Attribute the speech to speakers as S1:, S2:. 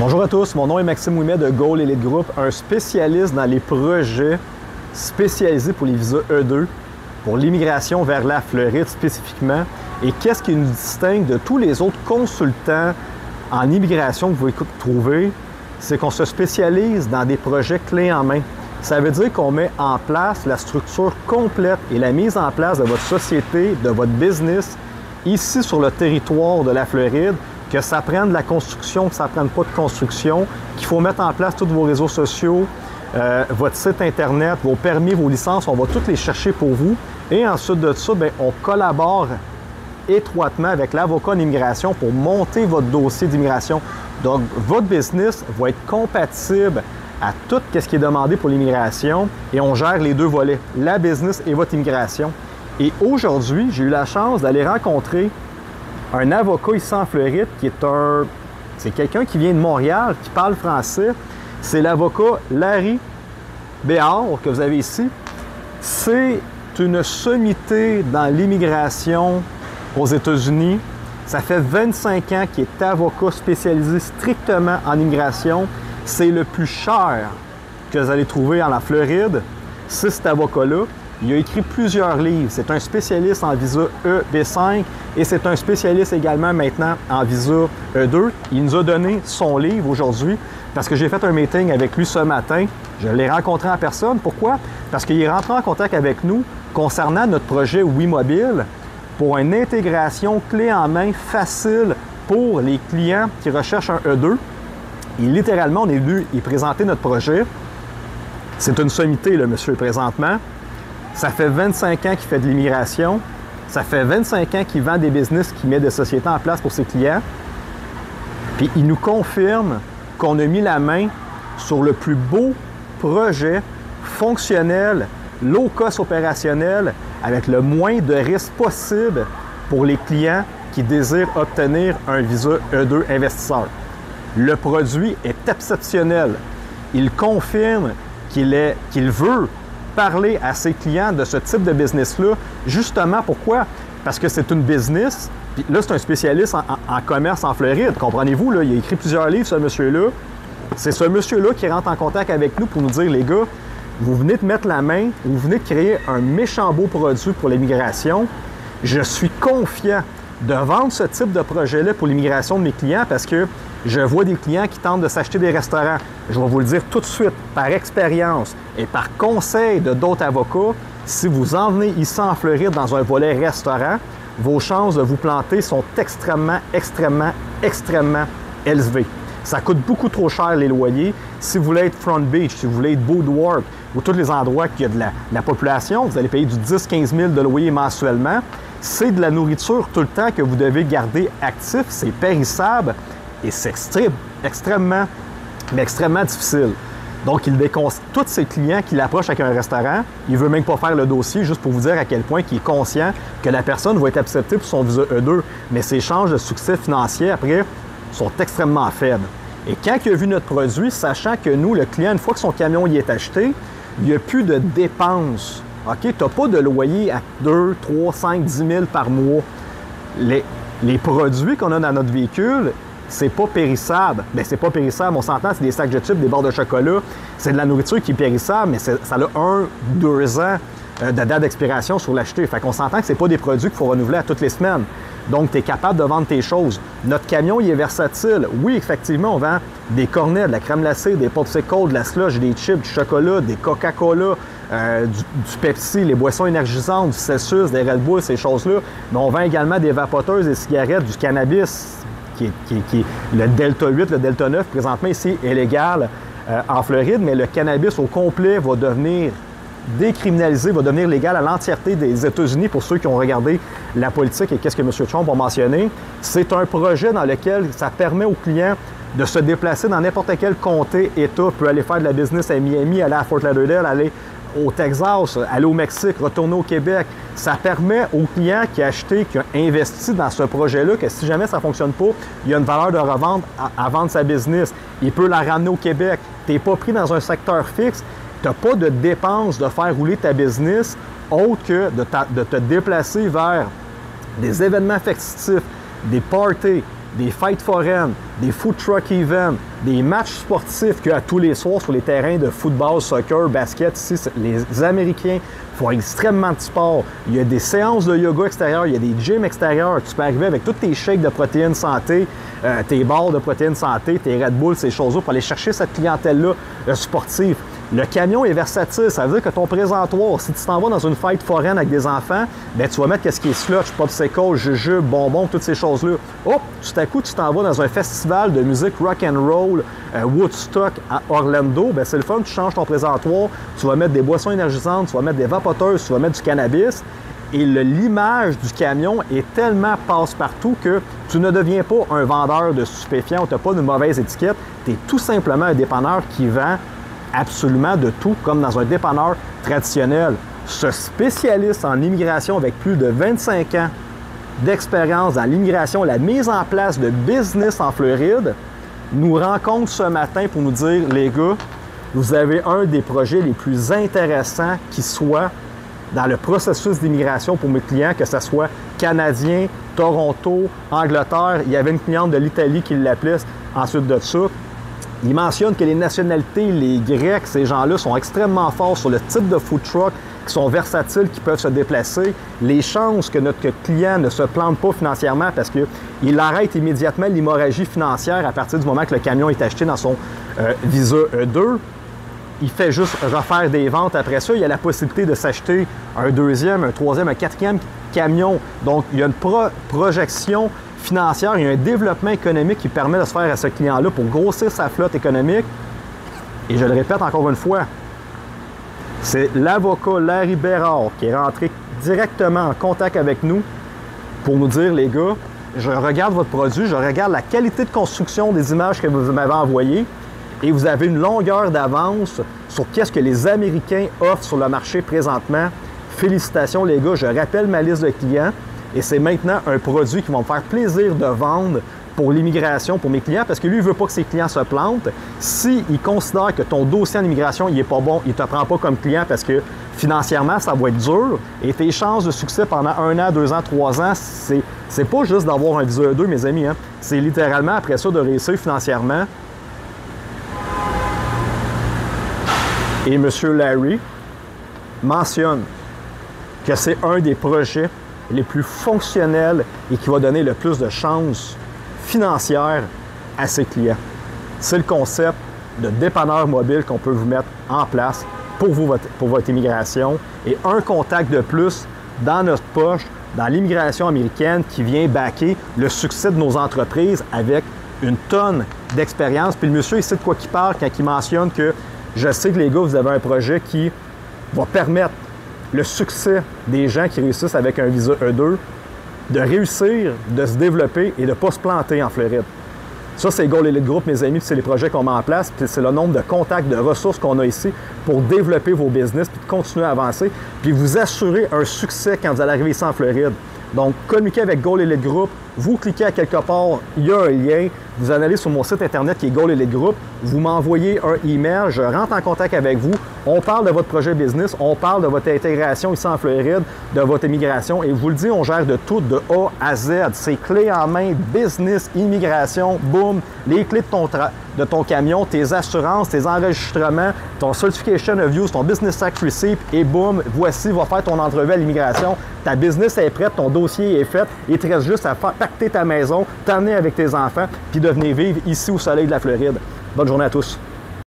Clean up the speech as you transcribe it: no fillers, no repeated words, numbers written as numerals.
S1: Bonjour à tous, mon nom est Maxime Ouimet de Goal Elite Group, un spécialiste dans les projets spécialisés pour les visas E2, pour l'immigration vers la Floride spécifiquement. Et qu'est-ce qui nous distingue de tous les autres consultants en immigration que vous pouvez trouver? C'est qu'on se spécialise dans des projets clés en main. Ça veut dire qu'on met en place la structure complète et la mise en place de votre société, de votre business, ici sur le territoire de la Floride, que ça prenne de la construction, que ça ne prenne pas de construction, qu'il faut mettre en place tous vos réseaux sociaux, votre site Internet, vos permis, vos licences, on va tous les chercher pour vous. Et ensuite de ça, bien, on collabore étroitement avec l'avocat en immigration pour monter votre dossier d'immigration. Donc, votre business va être compatible à tout ce qui est demandé pour l'immigration et on gère les deux volets, la business et votre immigration. Et aujourd'hui, j'ai eu la chance d'aller rencontrer un avocat ici en Floride qui est c'est quelqu'un qui vient de Montréal, qui parle français. C'est l'avocat Larry Béard que vous avez ici. C'est une sommité dans l'immigration aux États-Unis. Ça fait 25 ans qu'il est avocat spécialisé strictement en immigration. C'est le plus cher que vous allez trouver en la Floride. C'est cet avocat-là. Il a écrit plusieurs livres. C'est un spécialiste en visa EB5 et c'est un spécialiste également maintenant en visa E2. Il nous a donné son livre aujourd'hui parce que j'ai fait un meeting avec lui ce matin. Je l'ai rencontré en personne. Pourquoi? Parce qu'il est rentré en contact avec nous concernant notre projet WeMobile pour une intégration clé en main facile pour les clients qui recherchent un E2. Et littéralement, on est venu y présenter notre projet. C'est une sommité, le monsieur, présentement. Ça fait 25 ans qu'il fait de l'immigration. Ça fait 25 ans qu'il vend des business, qu'il met des sociétés en place pour ses clients. Puis il nous confirme qu'on a mis la main sur le plus beau projet fonctionnel, low-cost opérationnel, avec le moins de risques possible pour les clients qui désirent obtenir un visa E2 investisseur. Le produit est exceptionnel. Il confirme qu'il veut parler à ses clients de ce type de business-là. Justement, pourquoi? Parce que c'est une business. Puis là, c'est un spécialiste en commerce en Floride. Comprenez-vous, là, il a écrit plusieurs livres, ce monsieur-là. C'est ce monsieur-là qui rentre en contact avec nous pour nous dire, les gars, vous venez de mettre la main, vous venez de créer un méchant beau produit pour l'immigration. Je suis confiant de vendre ce type de projet-là pour l'immigration de mes clients parce que je vois des clients qui tentent de s'acheter des restaurants. Je vais vous le dire tout de suite, par expérience et par conseil de d'autres avocats, si vous en venez ici en Floride dans un volet restaurant, vos chances de vous planter sont extrêmement élevées. Ça coûte beaucoup trop cher les loyers. Si vous voulez être Front Beach, si vous voulez être Boardwalk ou tous les endroits qu'il y a de la population, vous allez payer du 10-15 000 de loyer mensuellement. C'est de la nourriture tout le temps que vous devez garder actif. C'est périssable et c'est extrêmement difficile. Donc, il déconseille tous ses clients qui l'approchent avec un restaurant. Il ne veut même pas faire le dossier juste pour vous dire à quel point il est conscient que la personne va être acceptée pour son visa E2. Mais ses chances de succès financier, après, sont extrêmement faibles. Et quand il a vu notre produit, sachant que nous, le client, une fois que son camion y est acheté, il n'y a plus de dépenses. OK? Tu n'as pas de loyer à 2, 3, 5, 10 000 par mois. Les produits qu'on a dans notre véhicule, c'est pas périssable. Bien, c'est pas périssable, on s'entend, c'est des sacs de chips, des barres de chocolat. C'est de la nourriture qui est périssable, mais ça a 1, 2 ans de date d'expiration sur l'acheter. Fait qu'on s'entend que c'est pas des produits qu'il faut renouveler à toutes les semaines. Donc, tu es capable de vendre tes choses. Notre camion, il est versatile. Oui, effectivement, on vend des cornets, de la crème glacée, des popsicles, de la slush, des chips, du chocolat, des Coca-Cola, du Pepsi, les boissons énergisantes, du Celsius, des Red Bull, ces choses-là. Mais on vend également des vapoteuses, des cigarettes, du cannabis, qui est le Delta 8, le Delta 9, présentement ici, est légal en Floride, mais le cannabis au complet va devenir décriminalisé, va devenir légal à l'entièreté des États-Unis pour ceux qui ont regardé la politique et qu'est-ce que M. Trump a mentionné. C'est un projet dans lequel ça permet aux clients de se déplacer dans n'importe quel comté, État, peut aller faire de la business à Miami, aller à Fort Lauderdale, aller au Texas, aller au Mexique, retourner au Québec. Ça permet aux clients qui ont acheté, qui ont investi dans ce projet-là, que si jamais ça ne fonctionne pas, il y a une valeur de revente à vendre sa business. Il peut la ramener au Québec. Tu n'es pas pris dans un secteur fixe. Tu n'as pas de dépenses de faire rouler ta business autre que de te déplacer vers des événements festifs, des parties, des fêtes foraines, des food truck events, des matchs sportifs qu'il y a tous les soirs sur les terrains de football, soccer, basket. Ici, les Américains font extrêmement de sport. Il y a des séances de yoga extérieures, il y a des gyms extérieurs. Tu peux arriver avec tous tes shakes de protéines santé, tes barres de protéines santé, tes Red Bull, ces choses-là, pour aller chercher cette clientèle-là sportive. Le camion est versatile, ça veut dire que ton présentoir, si tu t'en vas dans une fête foraine avec des enfants, bien, tu vas mettre qu'est-ce qui est slush, popsicle, jujube, bonbons, toutes ces choses-là. Hop, tout à coup, tu t'en vas dans un festival de musique rock and roll, Woodstock à Orlando, bien, c'est le fun, tu changes ton présentoir, tu vas mettre des boissons énergisantes, tu vas mettre des vapoteuses, tu vas mettre du cannabis. Et l'image du camion est tellement passe-partout que tu ne deviens pas un vendeur de stupéfiants ou tu n'as pas une mauvaise étiquette, tu es tout simplement un dépanneur qui vend absolument de tout, comme dans un dépanneur traditionnel. Ce spécialiste en immigration avec plus de 25 ans d'expérience dans l'immigration, la mise en place de business en Floride, nous rencontre ce matin pour nous dire, les gars, vous avez un des projets les plus intéressants qui soit dans le processus d'immigration pour mes clients, que ce soit canadien, Toronto, Angleterre. Il y avait une cliente de l'Italie qui l'appelait ensuite de ça. Il mentionne que les nationalités, les Grecs, ces gens-là sont extrêmement forts sur le type de food truck, qui sont versatiles, qui peuvent se déplacer. Les chances que notre client ne se plante pas financièrement parce qu'il arrête immédiatement l'hémorragie financière à partir du moment que le camion est acheté dans son visa E2. Il fait juste refaire des ventes après ça. Il y a la possibilité de s'acheter un deuxième, un troisième, un quatrième camion. Donc, il y a une projection financière, il y a un développement économique qui permet de se faire à ce client-là pour grossir sa flotte économique. Et je le répète encore une fois, c'est l'avocat Larry Bérard qui est rentré directement en contact avec nous pour nous dire, les gars, je regarde votre produit, je regarde la qualité de construction des images que vous m'avez envoyées et vous avez une longueur d'avance sur qu'est-ce que les Américains offrent sur le marché présentement. Félicitations les gars, je rappelle ma liste de clients. Et c'est maintenant un produit qui va me faire plaisir de vendre pour l'immigration, pour mes clients, parce que lui, il ne veut pas que ses clients se plantent. S'il considère que ton dossier en immigration n'est pas bon, il ne te prend pas comme client parce que financièrement, ça va être dur. Et tes chances de succès pendant 1 an, 2 ans, 3 ans, c'est pas juste d'avoir un visa E2, mes amis. Hein? C'est littéralement après ça de réussir financièrement. Et M. Larry mentionne que c'est un des projets les plus fonctionnels et qui va donner le plus de chances financières à ses clients. C'est le concept de dépanneur mobile qu'on peut vous mettre en place pour votre immigration et un contact de plus dans notre poche, dans l'immigration américaine qui vient backer le succès de nos entreprises avec une tonne d'expérience. Puis le monsieur, il sait de quoi il parle quand il mentionne que je sais que les gars, vous avez un projet qui va permettre le succès des gens qui réussissent avec un visa E2, de réussir, de se développer et de ne pas se planter en Floride. Ça, c'est Goal Elite Group, mes amis, puis c'est les projets qu'on met en place, puis c'est le nombre de contacts, de ressources qu'on a ici pour développer vos business, puis de continuer à avancer, puis vous assurer un succès quand vous allez arriver ici en Floride. Donc, communiquez avec Goal Elite Group, vous cliquez à quelque part, il y a un lien, vous en allez sur mon site internet qui est Goal Elite Group, vous m'envoyez un email, je rentre en contact avec vous, on parle de votre projet business, on parle de votre intégration ici en Floride, de votre immigration, et je vous le dis, on gère de tout de A à Z. C'est clé en main, business, immigration, boum, les clés de ton camion, tes assurances, tes enregistrements, ton certification of use, ton business tax receipt, et boum, voici, va faire ton entrevue à l'immigration. Ta business est prête, ton dossier est fait, il te reste juste à pacter ta maison, t'emmener avec tes enfants, puis de venir vivre ici au soleil de la Floride. Bonne journée à tous.